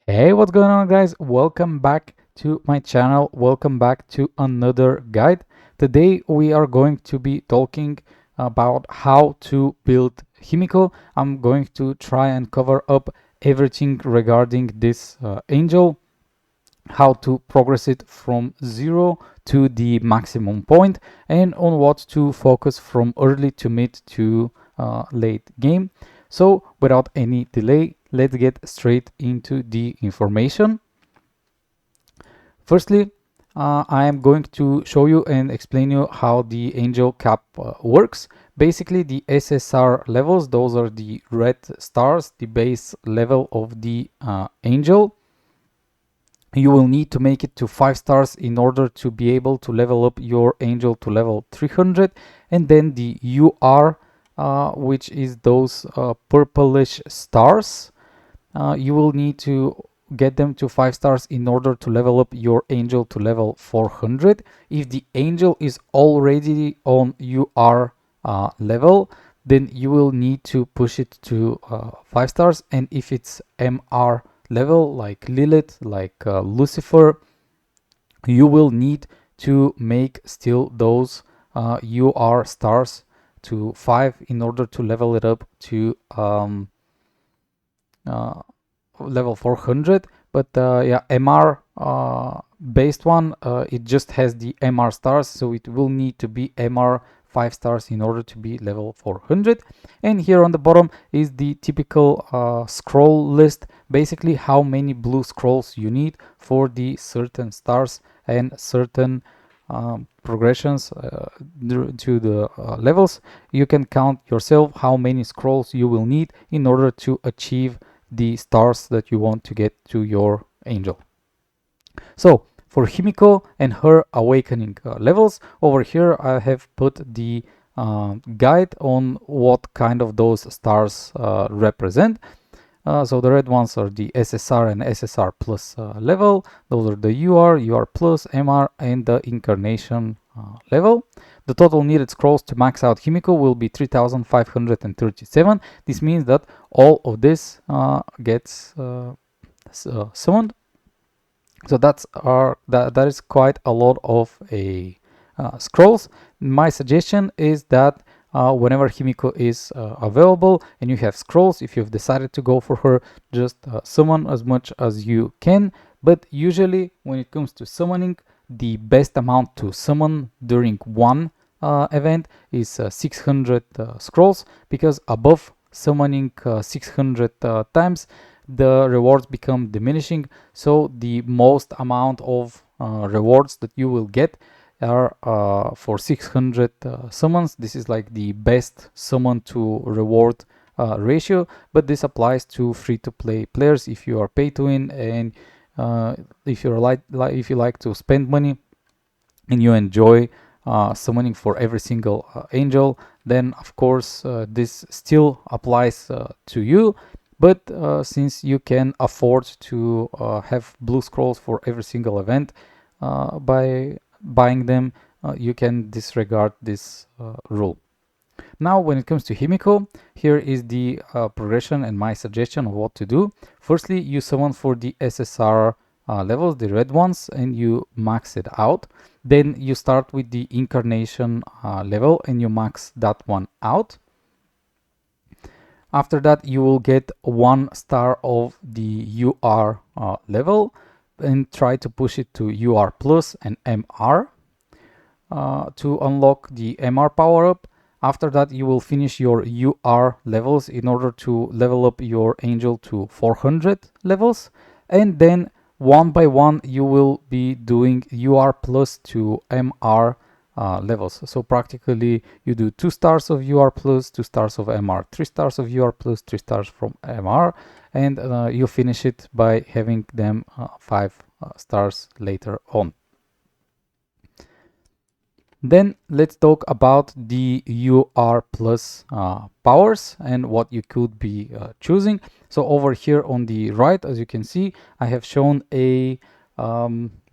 Hey, what's going on, guys? Welcome back to my channel. Welcome back to another guide. Today we are going to be talking about how to build Himiko. I'm going to try and cover up everything regarding this angel, how to progress it from 0 to the maximum point, and on what to focus from early to mid to late game. So without any delay, let's get straight into the information. Firstly, I am going to show you and explain you how the angel cap works. Basically, the SSR levels, those are the red stars, the base level of the angel. You will need to make it to 5 stars in order to be able to level up your angel to level 300. And then the UR, which is those purplish stars, you will need to get them to 5 stars in order to level up your angel to level 400. If the angel is already on UR level, then you will need to push it to 5 stars. And if it's MR level, like Lilith, like Lucifer, you will need to make still those UR stars to 5 in order to level it up to level 400. But yeah, MR based one, it just has the MR stars, so it will need to be MR 5 stars in order to be level 400. And here on the bottom is the typical scroll list, basically how many blue scrolls you need for the certain stars and certain progressions to the levels. You can count yourself how many scrolls you will need in order to achieve the stars that you want to get to your angel. So for Himiko and her awakening levels, over here I have put the guide on what kind of those stars represent. So the red ones are the SSR and SSR plus level. Those are the UR plus, MR, and the incarnation level. The total needed scrolls to max out Himiko will be 3,537. This means that all of this gets summoned. So that is quite a lot of scrolls. My suggestion is that whenever Himiko is available and you have scrolls, if you've decided to go for her, just summon as much as you can. But usually when it comes to summoning, the best amount to summon during one event is 600 scrolls, because above summoning 600 times, the rewards become diminishing. So the most amount of rewards that you will get are for 600 summons. This is like the best summon to reward ratio, but this applies to free-to-play players. If you are pay to win and if you like to spend money and you enjoy summoning for every single angel, then of course this still applies to you. But since you can afford to have blue scrolls for every single event by buying them, you can disregard this rule. Now, when it comes to Himiko, here is the progression and my suggestion of what to do. Firstly, you summon for the SSR levels, the red ones, and you max it out. Then you start with the incarnation level and you max that one out. After that, you will get 1 star of the UR level and try to push it to UR plus and MR to unlock the MR power up. After that, you will finish your UR levels in order to level up your angel to 400 levels. And then one by one, you will be doing UR plus to MR levels. So practically you do 2 stars of UR plus, 2 stars of MR, 3 stars of UR plus, 3 stars from MR, and you finish it by having them 5 stars later on. Then let's talk about the UR plus powers and what you could be choosing. So over here on the right, as you can see, I have shown a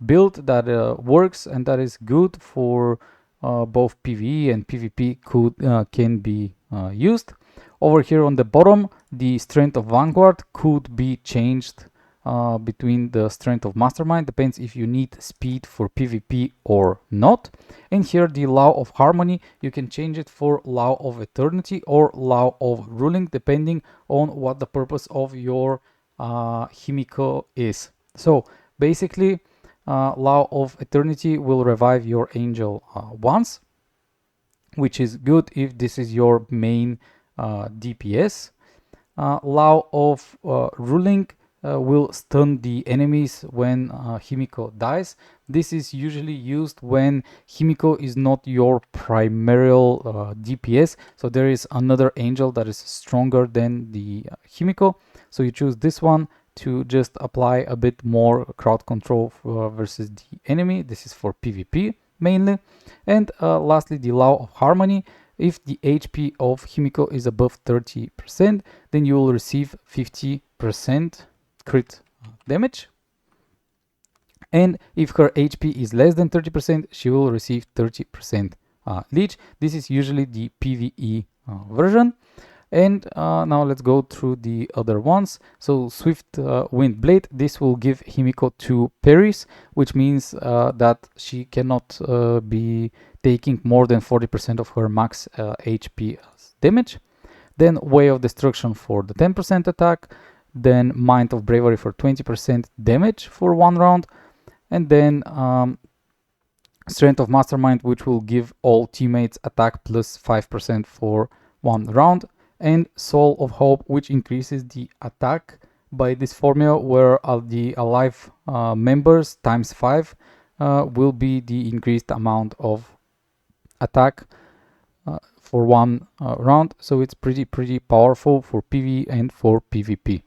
build that works and that is good for both PvE and PvP can be used. Over here on the bottom, the strength of Vanguard could be changed between the strength of Mastermind. Depends if you need speed for PvP or not. And here the Law of Harmony, you can change it for Law of Eternity or Law of Ruling, depending on what the purpose of your Himiko is. So basically, Law of Eternity will revive your angel once, which is good if this is your main DPS. Law of Ruling will stun the enemies when Himiko dies. This is usually used when Himiko is not your primary DPS, so there is another angel that is stronger than the Himiko, so you choose this one to just apply a bit more crowd control versus the enemy. This is for PvP mainly. And lastly, the Law of Harmony. If the HP of Himiko is above 30%, then you will receive 50% crit damage. And if her HP is less than 30%, she will receive 30% leech. This is usually the PvE version. And now let's go through the other ones. So Swift Wind Blade, this will give Himiko 2 parries, which means that she cannot be taking more than 40% of her max HP damage. Then Way of Destruction for the 10% attack. Then Mind of Bravery for 20% damage for 1 round. And then Strength of Mastermind, which will give all teammates attack plus 5% for 1 round. And Soul of Hope, which increases the attack by this formula, where the alive members times 5 will be the increased amount of attack for 1 round. So it's pretty powerful for PvE and for PvP.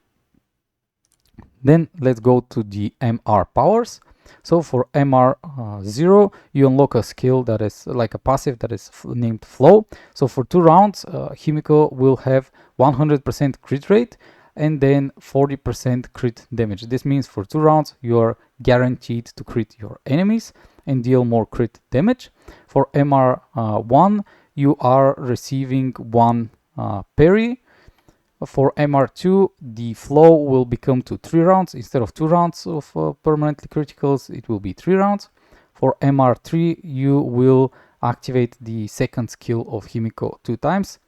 Then let's go to the MR powers. So for MR 0, you unlock a skill that is like a passive that is named Flow. So for 2 rounds, Himiko will have 100% crit rate and then 40% crit damage. This means for 2 rounds, you are guaranteed to crit your enemies and deal more crit damage. For MR 1, you are receiving 1 parry. For MR2, the flow will become to 3 rounds. Instead of 2 rounds of permanently criticals, it will be 3 rounds. For MR3, you will activate the second skill of Himiko 2 times.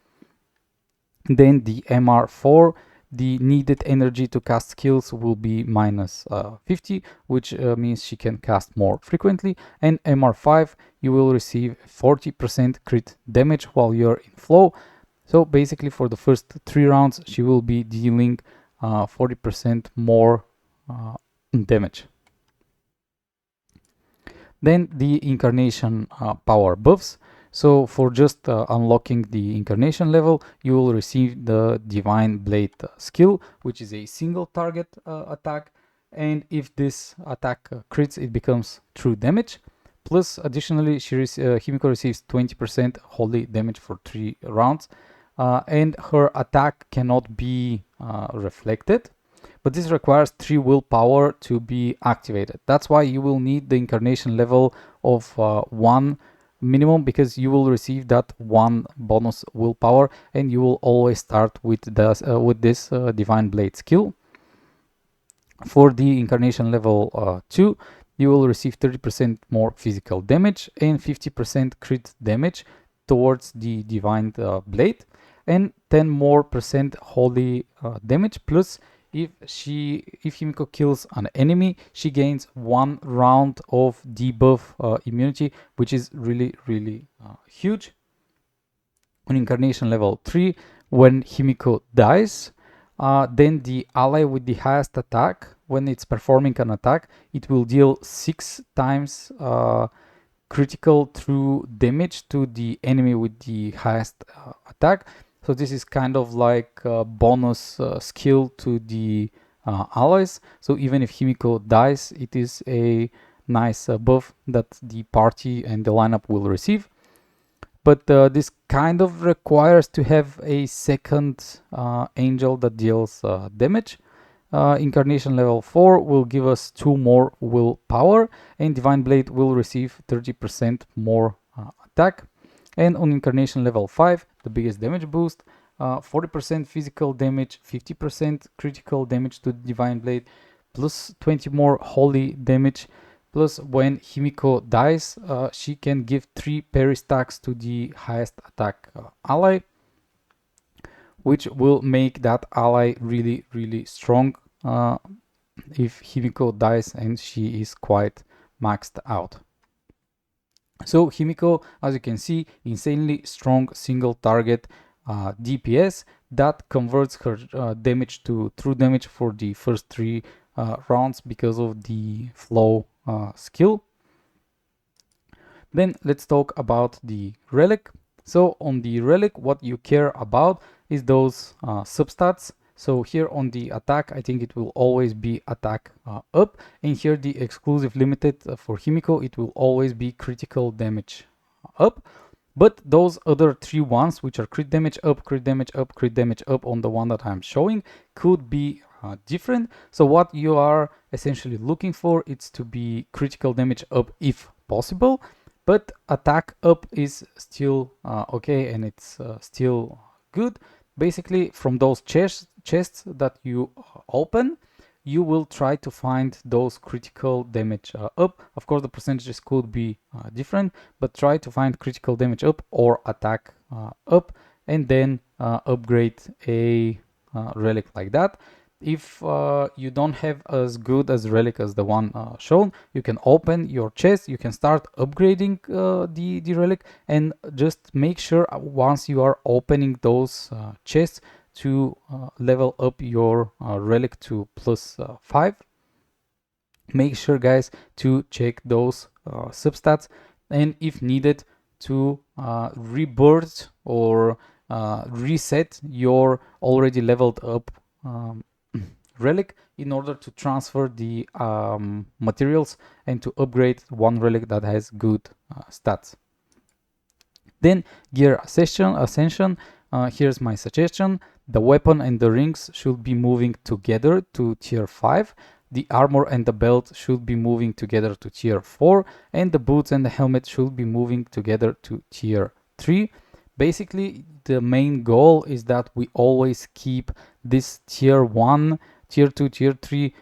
Then the MR4, the needed energy to cast skills will be minus 50, which means she can cast more frequently. And MR5, you will receive 40% crit damage while you're in flow. So basically for the first 3 rounds, she will be dealing 40% more damage. Then the incarnation power buffs. So for just unlocking the incarnation level, you will receive the Divine Blade skill, which is a single target attack. And if this attack crits, it becomes true damage. Plus, additionally, Himiko receives 20% holy damage for 3 rounds. And her attack cannot be reflected, but this requires 3 willpower to be activated. That's why you will need the incarnation level of 1 minimum, because you will receive that 1 bonus willpower, and you will always start with this Divine Blade skill. For the incarnation level 2, you will receive 30% more physical damage and 50% crit damage towards the Divine Blade, and 10% more holy damage. Plus, if Himiko kills an enemy, she gains 1 round of debuff immunity, which is really huge. On incarnation level 3, when Himiko dies, then the ally with the highest attack, when it's performing an attack, it will deal 6 times critical true damage to the enemy with the highest attack. So this is kind of like a bonus skill to the allies. So even if Himiko dies, it is a nice buff that the party and the lineup will receive. But this kind of requires to have a second angel that deals damage. Incarnation level 4 will give us 2 more willpower, and Divine Blade will receive 30% more attack. And on incarnation level 5, the biggest damage boost, 40% physical damage, 50% critical damage to the Divine Blade, plus 20 more holy damage. Plus, when Himiko dies, she can give 3 parry stacks to the highest attack ally, which will make that ally really, really strong if Himiko dies and she is quite maxed out. So Himiko, as you can see, insanely strong single target DPS that converts her damage to true damage for the first 3 rounds because of the flow skill. Then let's talk about the Relic. So on the Relic, what you care about is those substats. So here on the attack, I think it will always be attack up. And here the exclusive limited for Himiko, it will always be critical damage up. But those other 3 ones, which are crit damage up, crit damage up, crit damage up on the one that I'm showing, could be different. So what you are essentially looking for, it's to be critical damage up if possible. But attack up is still okay, and it's still good. Basically, from those chests that you open, you will try to find those critical damage up. Of course, the percentages could be different, but try to find critical damage up or attack up, and then upgrade a relic like that. If you don't have as good as relic as the one shown, you can open your chest, you can start upgrading the relic, and just make sure once you are opening those chests to level up your relic to +5. Make sure, guys, to check those substats, and if needed to rebirth or reset your already leveled up relic in order to transfer the materials and to upgrade one relic that has good stats. Then gear ascension. Here's my suggestion. The weapon and the rings should be moving together to tier 5. The armor and the belt should be moving together to tier 4. And the boots and the helmet should be moving together to tier 3. Basically, the main goal is that we always keep this tier 1, tier 2, tier 3,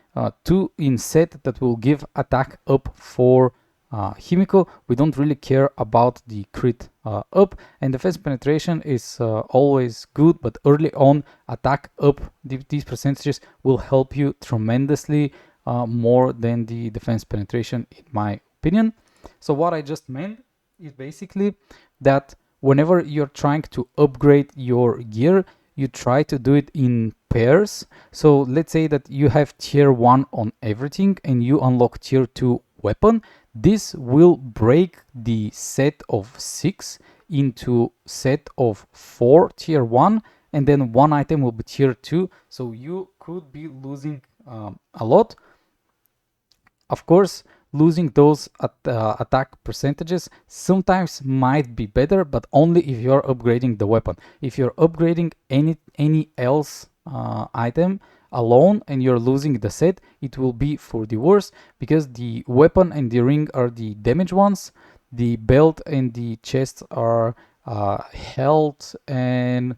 2 in set that will give attack up for Himiko. We don't really care about the crit up, and defense penetration is always good, but early on attack up, these percentages will help you tremendously more than the defense penetration, in my opinion. So what I just meant is basically that whenever you're trying to upgrade your gear, you try to do it in pairs. So let's say that you have tier 1 on everything and you unlock tier 2 weapon. This will break the set of 6 into set of 4 tier 1, and then one item will be tier 2. So you could be losing a lot. Of course, losing those attack percentages sometimes might be better, but only if you're upgrading the weapon. If you're upgrading any else item alone and you're losing the set, it will be for the worse, because the weapon and the ring are the damage ones, the belt and the chest are health, and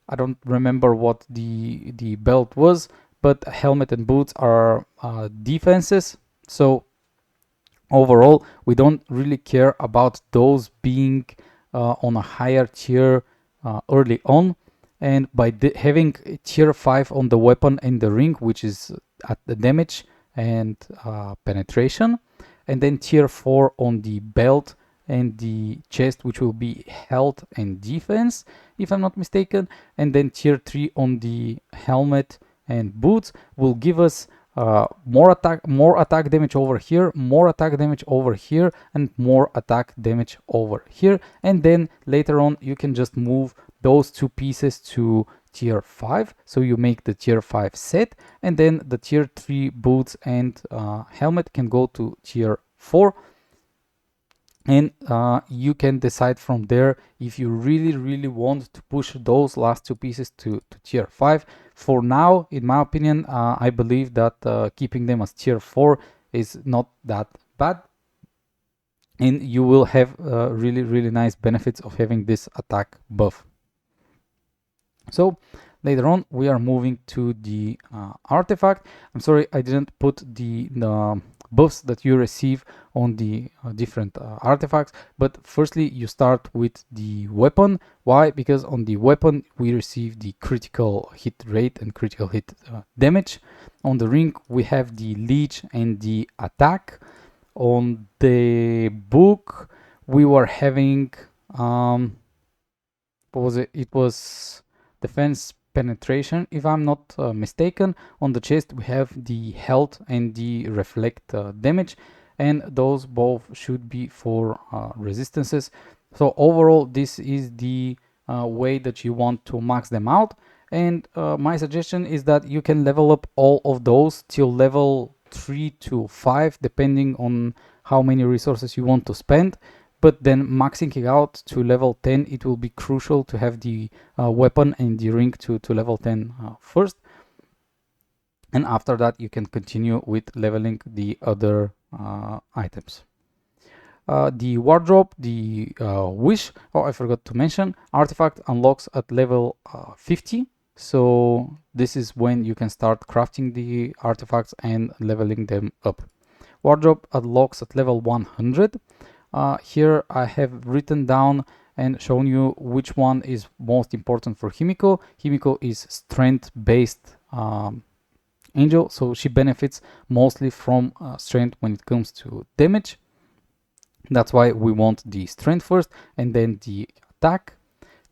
I don't remember what the belt was, but helmet and boots are defenses. So overall, we don't really care about those being on a higher tier early on. And by having tier 5 on the weapon and the ring, which is at the damage and penetration, and then tier 4 on the belt and the chest, which will be health and defense, if I'm not mistaken, and then tier 3 on the helmet and boots will give us more attack damage over here, more attack damage over here, and more attack damage over here. And then later on you can just move those 2 pieces to tier 5, so you make the tier 5 set, and then the tier 3 boots and helmet can go to tier 4, and you can decide from there if you really want to push those last 2 pieces to tier 5. For now, in my opinion, I believe that keeping them as tier 4 is not that bad, and you will have really nice benefits of having this attack buff. So Later on, we are moving to the artifact. I'm sorry, I didn't put the buffs that you receive on the different artifacts, but firstly you start with the weapon. Why? Because on the weapon we receive the critical hit rate and critical hit damage. On the ring we have the leech and the attack. On the book we were having what was it? It was defense penetration, if I'm not mistaken. On the chest we have the health and the reflect damage, and those both should be for resistances. So overall this is the way that you want to max them out, and my suggestion is that you can level up all of those till level 3 to 5 depending on how many resources you want to spend. But then maxing it out to level 10, it will be crucial to have the weapon and the ring to level 10 first. And after that, you can continue with leveling the other items. The wardrobe, the wish, oh, I forgot to mention, artifact unlocks at level 50. So this is when you can start crafting the artifacts and leveling them up. Wardrobe unlocks at level 100. Here I have written down and shown you which one is most important for Himiko. Himiko is strength based angel, so she benefits mostly from strength when it comes to damage. That's why we want the strength first and then the attack.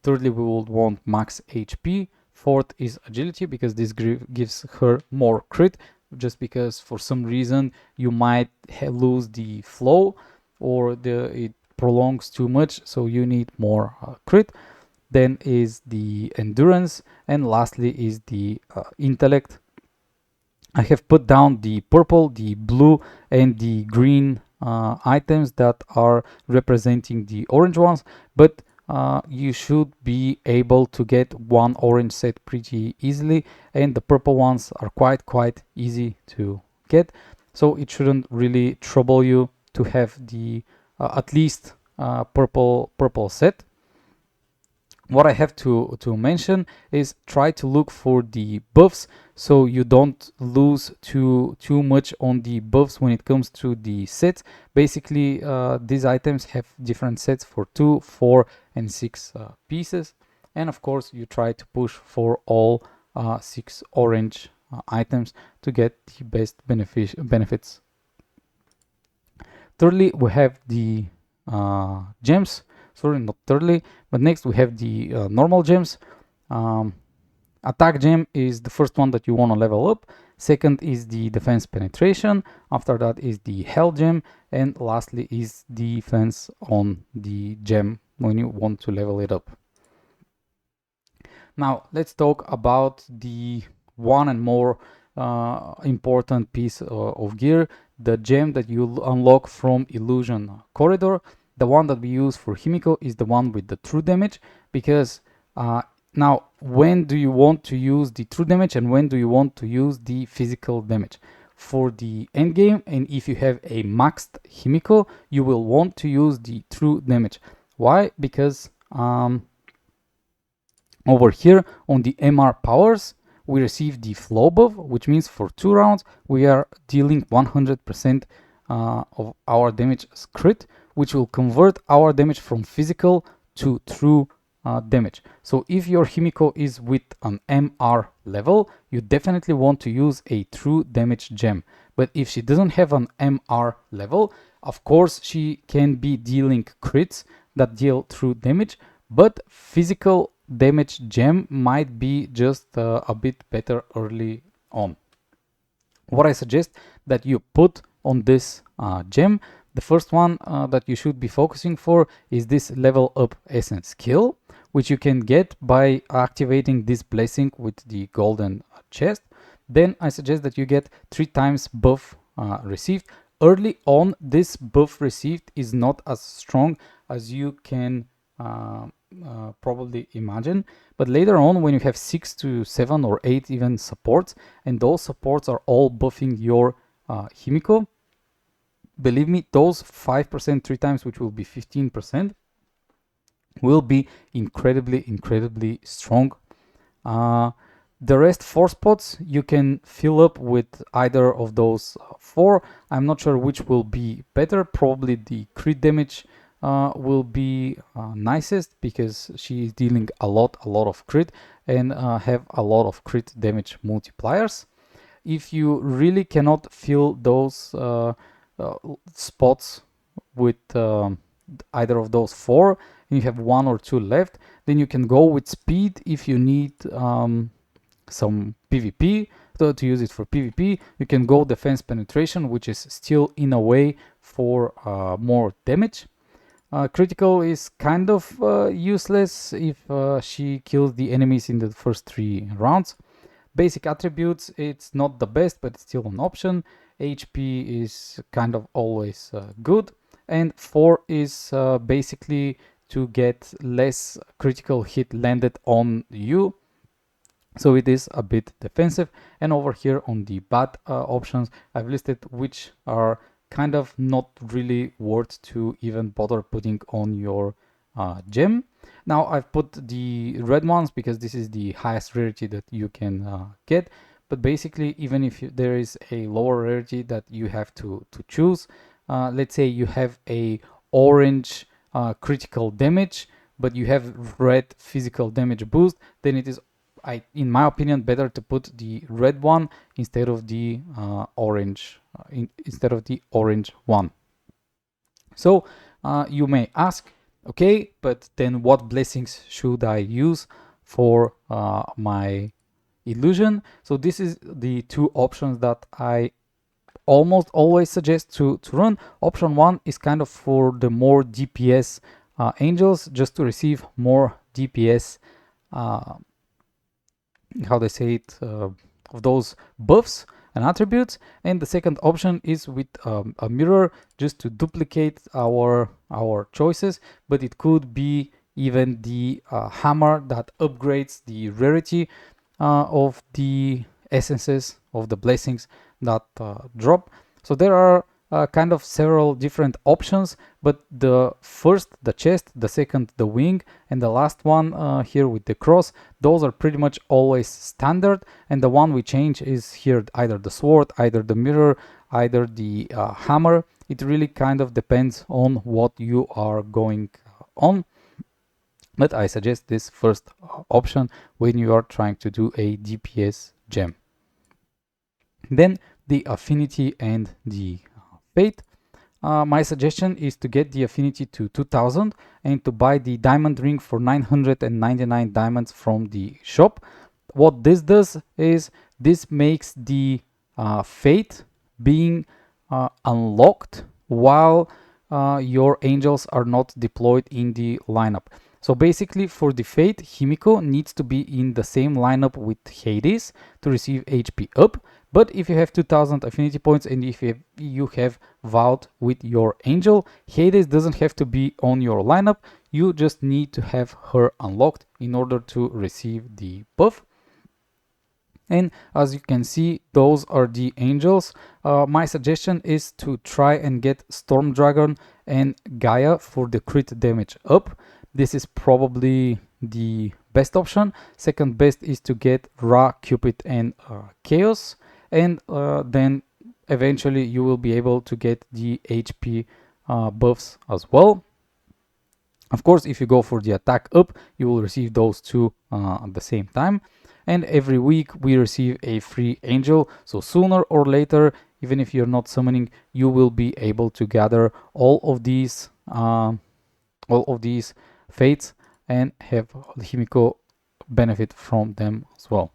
Thirdly, we will want max HP. Fourth is agility, because this gives her more crit, just because for some reason you might lose the flow or it prolongs too much, so you need more crit. Then is the endurance, and lastly is the intellect. I have put down the purple, the blue, and the green items that are representing the orange ones, but you should be able to get one orange set pretty easily, and the purple ones are quite easy to get, so it shouldn't really trouble you to have the at least purple set. What I have to mention is try to look for the buffs, so you don't lose too much on the buffs when it comes to the sets. Basically, these items have different sets for 2, 4, and 6 pieces, and of course you try to push for all 6 orange items to get the best benefits. Thirdly, we have the gems. Sorry, not thirdly, but next we have the normal gems. Attack gem is the first one that you want to level up. Second is the defense penetration. After that is the health gem, and lastly is defense on the gem when you want to level it up. Now let's talk about the one and more important piece of gear, the gem that you unlock from Illusion Corridor. The one that we use for Himiko is the one with the true damage, because now when do you want to use the true damage and when do you want to use the physical damage? For the end game, and if you have a maxed Himiko, you will want to use the true damage. Why? Because over here on the MR powers, we receive the flow buff, which means for 2 rounds we are dealing 100% of our damage as crit, which will convert our damage from physical to true damage. So if your Himiko is with an MR level, you definitely want to use a true damage gem. But if she doesn't have an MR level, of course she can be dealing crits that deal true damage, but physical damage gem might be just a bit better early on. What I suggest that you put on this gem, the first one that you should be focusing for is this level up essence skill, which you can get by activating this blessing with the golden chest. Then I suggest that you get 3 times buff received. Early on, this buff received is not as strong as you can probably imagine, but later on when you have 6 to 7 or 8 even supports, and those supports are all buffing your Himiko, believe me, those 5% 3 times, which will be 15%, will be incredibly strong. The rest 4 spots you can fill up with either of those 4. I'm not sure which will be better. Probably the crit damage will be nicest, because she is dealing a lot of crit and have a lot of crit damage multipliers. If you really cannot fill those spots with either of those 4, and you have 1 or 2 left, then you can go with speed if you need some PvP. To use it for PvP, you can go defense penetration, which is still in a way for more damage. Critical is kind of useless if she kills the enemies in the first 3 rounds. Basic attributes, it's not the best, but it's still an option. HP is kind of always good. And 4 is basically to get less critical hit landed on you. So it is a bit defensive. And over here on the bad options, I've listed which are kind of not really worth to even bother putting on your gem. Now I've put the red ones because this is the highest rarity that you can get. But basically, even if there is a lower rarity that you have to choose, let's say you have a orange critical damage, but you have red physical damage boost, then it is, in my opinion, better to put the red one instead of the orange one. So you may ask, okay, but then what blessings should I use for my illusion? So this is the 2 options that I almost always suggest to run. Option 1 is kind of for the more DPS angels, just to receive more DPS, how they say it, of those buffs and attributes. And the second option is with a mirror, just to duplicate our choices, but it could be even the hammer that upgrades the rarity of the essences of the blessings that drop. So there are kind of several different options, but the first, the chest, the second, the wing, and the last one here with the cross, those are pretty much always standard. And the one we change is here either the sword, either the mirror, either the hammer. It really kind of depends on what you are going on, but I suggest this first option when you are trying to do a DPS gem. Then the affinity and the fate. My suggestion is to get the affinity to 2000 and to buy the diamond ring for 999 diamonds from the shop. What this does is this makes the fate being unlocked while your angels are not deployed in the lineup. So basically, for the fate, Himiko needs to be in the same lineup with Hades to receive HP up. But if you have 2000 affinity points and if you have vowed with your angel, Hades doesn't have to be on your lineup. You just need to have her unlocked in order to receive the buff. And as you can see, those are the angels. My suggestion is to try and get Storm Dragon and Gaia for the crit damage up. This is probably the best option. Second best is to get Ra, Cupid, and Chaos. And then eventually you will be able to get the HP buffs as well. Of course, if you go for the attack up, you will receive those two at the same time. And every week we receive a free angel. So sooner or later, even if you're not summoning, you will be able to gather all of these fates and have Himiko benefit from them as well.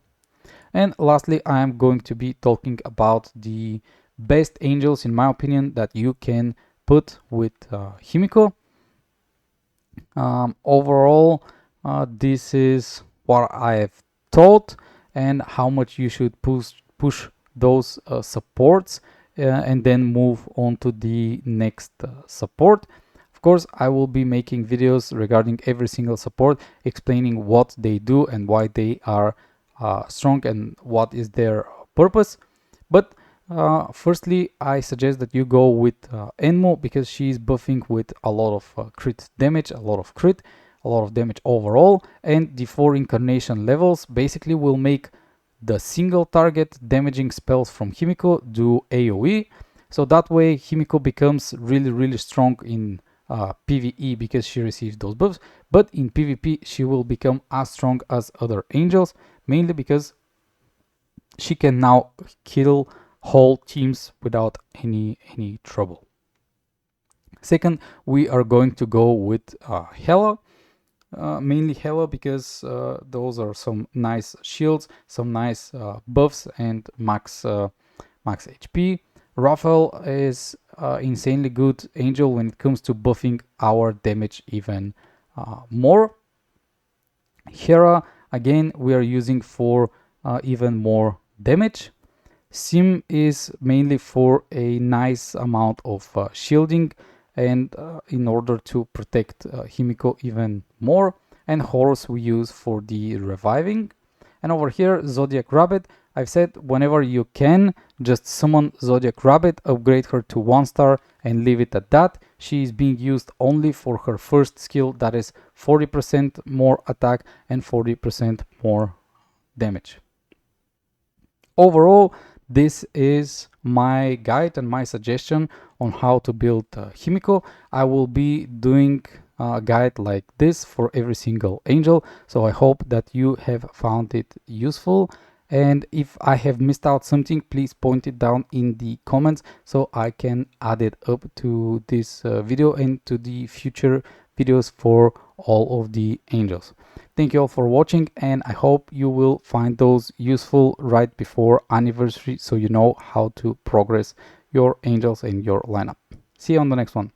And lastly, I am going to be talking about the best angels, in my opinion, that you can put with Himiko. Overall, this is what I have taught and how much you should push those supports and then move on to the next support. Of course, I will be making videos regarding every single support, explaining what they do and why they are strong and what is their purpose. But firstly, I suggest that you go with Enmo because she is buffing with a lot of crit damage, a lot of crit, a lot of damage overall, and the 4 incarnation levels basically will make the single target damaging spells from Himiko do AoE. So that way Himiko becomes really strong in PvE because she receives those buffs, but in PvP she will become as strong as other angels, mainly because she can now kill whole teams without any trouble. Second, we are going to go with Hela. Mainly Hela because those are some nice shields, some nice buffs, and max HP. Raphael is insanely good angel when it comes to buffing our damage even more. Hera, again, we are using for even more damage. Sim is mainly for a nice amount of shielding and in order to protect Himiko even more. And Horus we use for the reviving. And over here, Zodiac Rabbit, I've said whenever you can, just summon Zodiac Rabbit, upgrade her to 1 star and leave it at that. She is being used only for her first skill, that is 40% more attack and 40% more damage. Overall, this is my guide and my suggestion on how to build Himiko. I will be doing a guide like this for every single angel, so I hope that you have found it useful. And if I have missed out something, please point it down in the comments so I can add it up to this video and to the future videos for all of the angels. Thank you all for watching, and I hope you will find those useful right before anniversary so you know how to progress your angels in your lineup. See you on the next one.